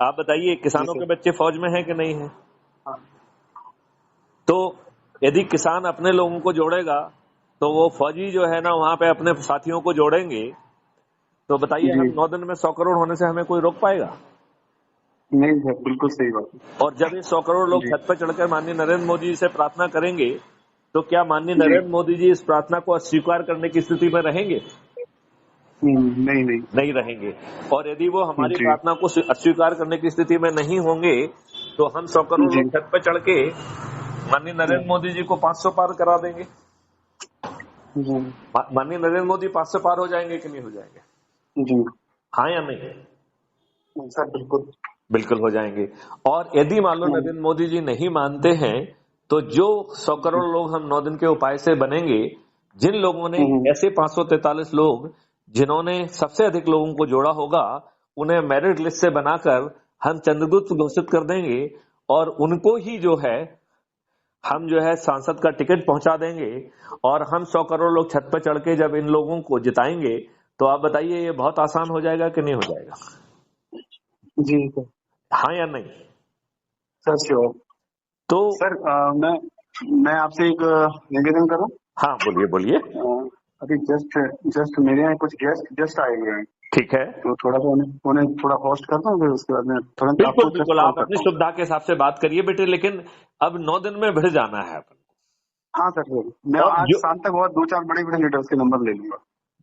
आप बताइए, किसानों के बच्चे फौज में हैं कि नहीं है? हाँ। तो यदि किसान अपने लोगों को जोड़ेगा तो वो फौजी जो है ना वहां पे अपने साथियों को जोड़ेंगे, तो बताइए हम 9 दिन में 100 करोड़ होने से हमें कोई रोक पाएगा? नहीं सर, बिल्कुल सही बात है। और जब ये 100 करोड़ लोग छत पर चढ़कर माननीय नरेंद्र मोदी जी से प्रार्थना करेंगे, तो क्या माननीय नरेंद्र मोदी जी इस प्रार्थना को अस्वीकार करने की स्थिति में रहेंगे? नहीं नहीं नहीं रहेंगे। और यदि वो हमारी प्रार्थना को अस्वीकार करने की स्थिति में नहीं होंगे, तो हम 100 करोड़ लोग छत पर चढ़ के माननीय नरेंद्र मोदी जी को 500 पार करा देंगे। माननीय नरेंद्र मोदी 500 पार हो जाएंगे कि नहीं हो जाएंगे? हाँ या नहीं? सर बिल्कुल बिल्कुल हो जाएंगे। और यदि मान लो नरेंद्र मोदी जी नहीं मानते हैं, तो जो 100 करोड़ लोग हम 9 दिन के उपाय से बनेंगे, जिन लोगों ने ऐसे 543 लोग जिन्होंने सबसे अधिक लोगों को जोड़ा होगा, उन्हें मेरिट लिस्ट से बनाकर हम चंद्रगुप्त घोषित कर देंगे और उनको ही जो है हम जो है सांसद का टिकट पहुंचा देंगे। और हम 100 करोड़ लोग छत पर चढ़ के जब इन लोगों को जिताएंगे, तो आप बताइए ये बहुत आसान हो जाएगा कि नहीं हो जाएगा? जी सर। हाँ या नहीं? Sir sure. तो सर मैं आपसे एक निवेदन करूं? हाँ बोलिए बोलिए। अभी जस्ट मेरे यहाँ कुछ गेस्ट आए हुए हैं। ठीक है, तो थोड़ा सा उन्हें थोड़ा होस्ट करता हूँ, फिर उसके बाद में तुरंत बिल्कुल आपको बिल्कुल आप अपनी सुविधा के हिसाब से बात करिए बेटे, लेकिन अब 9 दिन में भिड़ जाना है अपन। हाँ सर, मैं आज शाम तक और 2-4 बड़े लीडर्स के नंबर ले लूंगा।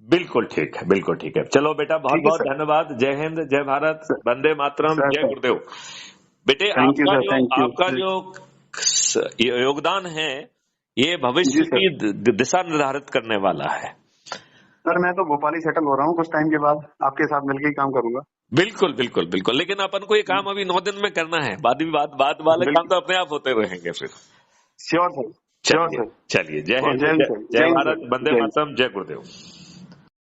बिल्कुल ठीक है, बिल्कुल ठीक है। चलो बेटा, बहुत बहुत धन्यवाद। जय हिंद, जय भारत, वंदे मातरम, जय गुरुदेव। बेटे आपका जो योगदान है, ये भविष्य की दिशा निर्धारित करने वाला है। सर मैं तो भोपाल ही सेटल हो रहा हूँ, कुछ टाइम के बाद आपके साथ मिलकर ही काम करूंगा। बिल्कुल बिल्कुल बिल्कुल, लेकिन अपन को ये काम अभी 9 दिन में करना है, बाद वाले काम तो अपने आप होते रहेंगे फिर। श्योर सर, चलिए जय हिंद, जय भारत, वंदे मातरम, जय गुरुदेव।